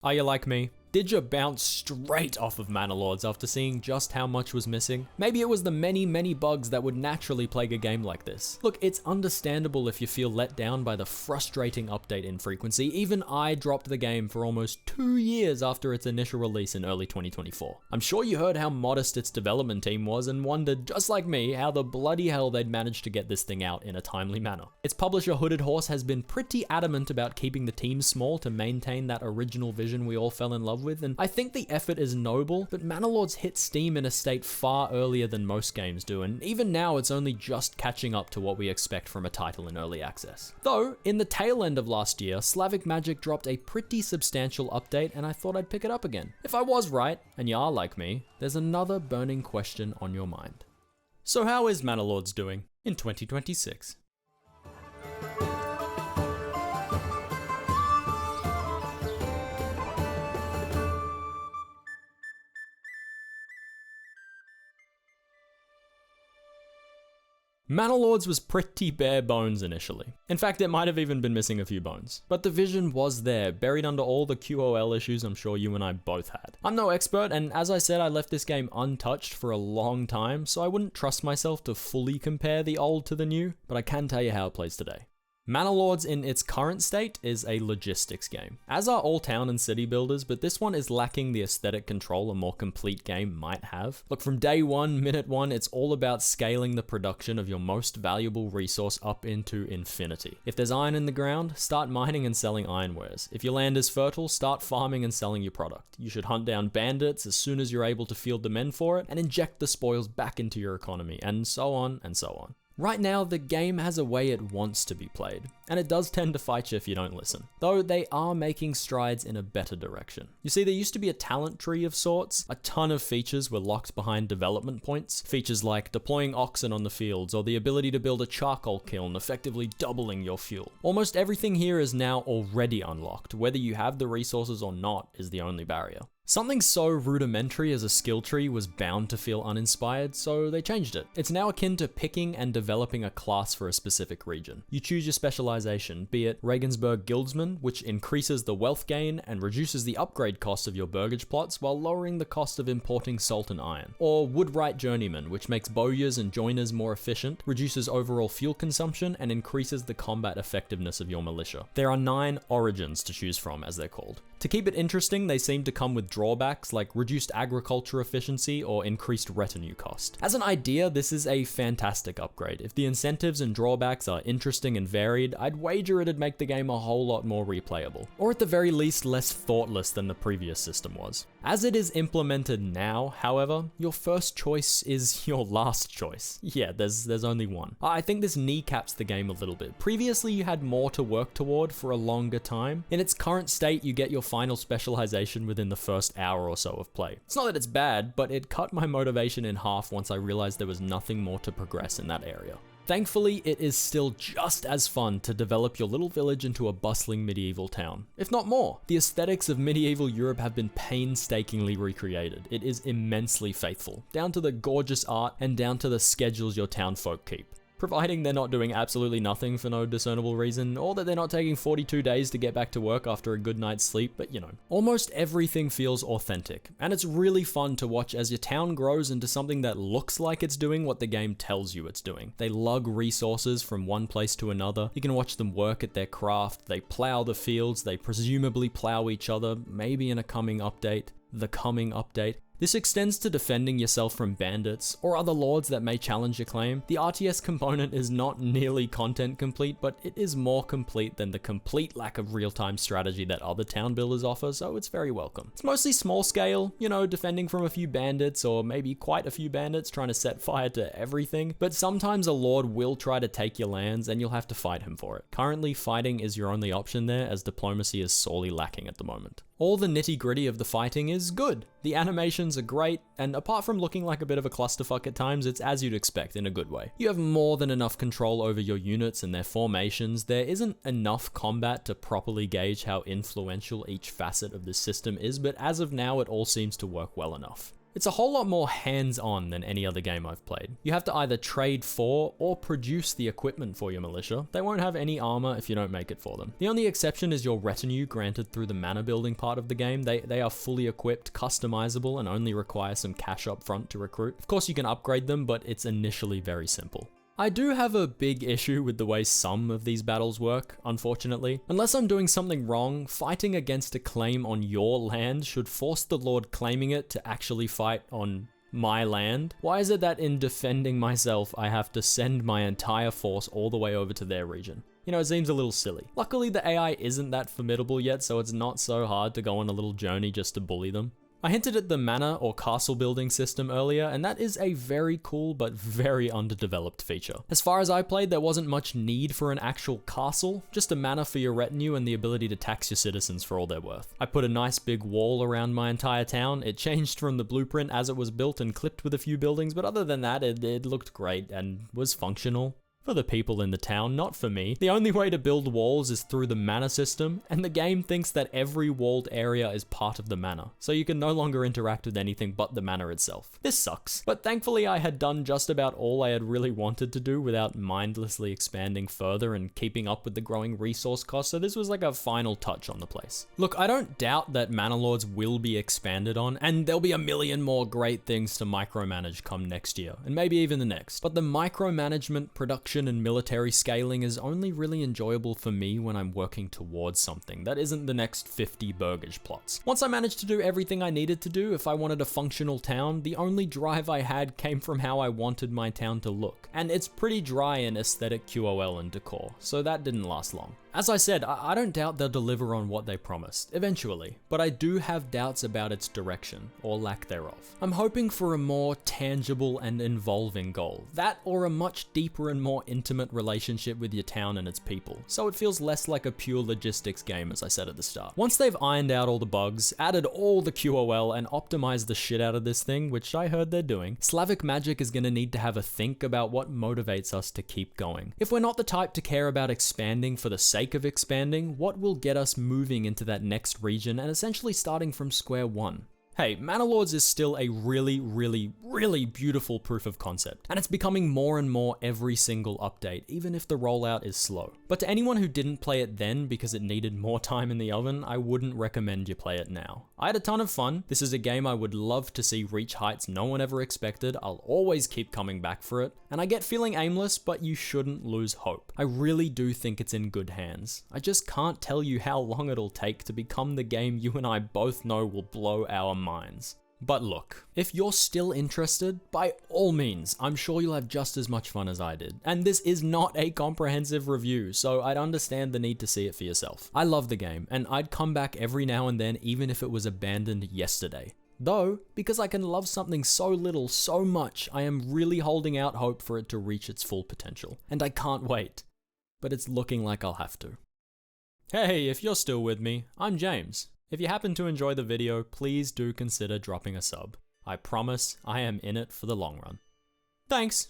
Are you like me? Did you bounce straight off of Manor Lords after seeing just how much was missing? Maybe it was the many bugs that would naturally plague a game like this. Look, it's understandable if you feel let down by the frustrating update infrequency. Even I dropped the game for almost 2 years after its initial release in early 2024. I'm sure you heard how modest its development team was and wondered, just like me, how the bloody hell they'd managed to get this thing out in a timely manner. Its publisher Hooded Horse has been pretty adamant about keeping the team small to maintain that original vision we all fell in love with, and I think the effort is noble, but Manor Lords hit Steam in a state far earlier than most games do, and even now it's only just catching up to what we expect from a title in early access. Though, in the tail end of last year, Slavic Magic dropped a pretty substantial update and I thought I'd pick it up again. If I was right, and you are like me, there's another burning question on your mind. So how is Manor Lords doing in 2026? Manor Lords was pretty bare bones initially. In fact, it might have even been missing a few bones. But the vision was there, buried under all the QOL issues I'm sure you and I both had. I'm no expert, and as I said, I left this game untouched for a long time, so I wouldn't trust myself to fully compare the old to the new, but I can tell you how it plays today. Manor Lords in its current state is a logistics game, as are all town and city builders, but this one is lacking the aesthetic control a more complete game might have. Look, from day one, minute one, it's all about scaling the production of your most valuable resource up into infinity. If there's iron in the ground, start mining and selling ironwares. If your land is fertile, start farming and selling your product. You should hunt down bandits as soon as you're able to field the men for it, and inject the spoils back into your economy, and so on and so on. Right now, the game has a way it wants to be played, and it does tend to fight you if you don't listen. Though they are making strides in a better direction. You see, there used to be a talent tree of sorts. A ton of features were locked behind development points. Features like deploying oxen on the fields, or the ability to build a charcoal kiln, effectively doubling your fuel. Almost everything here is now already unlocked. Whether you have the resources or not is the only barrier. Something so rudimentary as a skill tree was bound to feel uninspired, so they changed it. It's now akin to picking and developing a class for a specific region. You choose your specialization, be it Regensburg Guildsman, which increases the wealth gain and reduces the upgrade cost of your burgage plots while lowering the cost of importing salt and iron. Or Woodwright Journeyman, which makes bowyers and joiners more efficient, reduces overall fuel consumption, and increases the combat effectiveness of your militia. There are 9 origins to choose from, as they're called. To keep it interesting, they seem to come with drawbacks like reduced agriculture efficiency or increased retinue cost. As an idea, this is a fantastic upgrade. If the incentives and drawbacks are interesting and varied, I'd wager it'd make the game a whole lot more replayable, or at the very least less thoughtless than the previous system was. As it is implemented now, however, your first choice is your last choice. Yeah, there's only one. I think this kneecaps the game a little bit. Previously, you had more to work toward for a longer time. In its current state, you get your final specialization within the first hour or so of play. It's not that it's bad, but it cut my motivation in half once I realized there was nothing more to progress in that area. Thankfully, it is still just as fun to develop your little village into a bustling medieval town, if not more. The aesthetics of medieval Europe have been painstakingly recreated. It is immensely faithful, down to the gorgeous art and down to the schedules your townfolk keep. Providing they're not doing absolutely nothing for no discernible reason, or that they're not taking 42 days to get back to work after a good night's sleep, but you know. Almost everything feels authentic, and it's really fun to watch as your town grows into something that looks like it's doing what the game tells you it's doing. They lug resources from one place to another. You can watch them work at their craft, they plow the fields, they presumably plow each other, maybe in a coming update. The coming update. This extends to defending yourself from bandits or other lords that may challenge your claim. The RTS component is not nearly content complete, but it is more complete than the complete lack of real-time strategy that other town builders offer, so it's very welcome. It's mostly small scale, you know, defending from a few bandits or maybe quite a few bandits trying to set fire to everything, but sometimes a lord will try to take your lands and you'll have to fight him for it. Currently, fighting is your only option there, as diplomacy is sorely lacking at the moment. All the nitty-gritty of the fighting is good. The animations are great, and apart from looking like a bit of a clusterfuck at times, it's as you'd expect in a good way. You have more than enough control over your units and their formations. There isn't enough combat to properly gauge how influential each facet of this system is, but as of now, it all seems to work well enough. It's a whole lot more hands-on than any other game I've played. You have to either trade for or produce the equipment for your militia. They won't have any armor if you don't make it for them. The only exception is your retinue granted through the manor building part of the game. They are fully equipped, customizable, and only require some cash up front to recruit. Of course you can upgrade them, but it's initially very simple. I do have a big issue with the way some of these battles work, unfortunately. Unless I'm doing something wrong, fighting against a claim on your land should force the lord claiming it to actually fight on my land. Why is it that in defending myself, I have to send my entire force all the way over to their region? You know, it seems a little silly. Luckily, the AI isn't that formidable yet, so it's not so hard to go on a little journey just to bully them. I hinted at the manor or castle building system earlier, and that is a very cool but very underdeveloped feature. As far as I played, there wasn't much need for an actual castle, just a manor for your retinue and the ability to tax your citizens for all they're worth. I put a nice big wall around my entire town. It changed from the blueprint as it was built and clipped with a few buildings, but other than that, it looked great and was functional. For the people in the town, not for me. The only way to build walls is through the manor system, and the game thinks that every walled area is part of the manor, so you can no longer interact with anything but the manor itself. This sucks, but thankfully I had done just about all I had really wanted to do without mindlessly expanding further and keeping up with the growing resource cost, so this was like a final touch on the place. Look, I don't doubt that Manor Lords will be expanded on, and there'll be a million more great things to micromanage come next year, and maybe even the next, but the micromanagement, production, and military scaling is only really enjoyable for me when I'm working towards something that isn't the next 50 Burgage plots. Once I managed to do everything I needed to do, if I wanted a functional town, the only drive I had came from how I wanted my town to look. And it's pretty dry in aesthetic QOL and decor, so that didn't last long. As I said, I don't doubt they'll deliver on what they promised, eventually, but I do have doubts about its direction, or lack thereof. I'm hoping for a more tangible and involving goal, that or a much deeper and more intimate relationship with your town and its people, so it feels less like a pure logistics game as I said at the start. Once they've ironed out all the bugs, added all the QOL, and optimized the shit out of this thing, which I heard they're doing, Slavic Magic is gonna need to have a think about what motivates us to keep going. If we're not the type to care about expanding for the sake of expanding, what will get us moving into that next region and essentially starting from square one? Hey, Manor Lords is still a really beautiful proof of concept, and it's becoming more and more every single update, even if the rollout is slow. But to anyone who didn't play it then because it needed more time in the oven, I wouldn't recommend you play it now. I had a ton of fun. This is a game I would love to see reach heights no one ever expected. I'll always keep coming back for it, and I get feeling aimless, but you shouldn't lose hope. I really do think it's in good hands. I just can't tell you how long it'll take to become the game you and I both know will blow our minds. But look, if you're still interested, by all means, I'm sure you'll have just as much fun as I did. And this is not a comprehensive review, so I'd understand the need to see it for yourself. I love the game, and I'd come back every now and then even if it was abandoned yesterday. Though, because I can love something so little, so much, I am really holding out hope for it to reach its full potential. And I can't wait. But it's looking like I'll have to. Hey, if you're still with me, I'm James. If you happen to enjoy the video, please do consider dropping a sub. I promise I am in it for the long run. Thanks!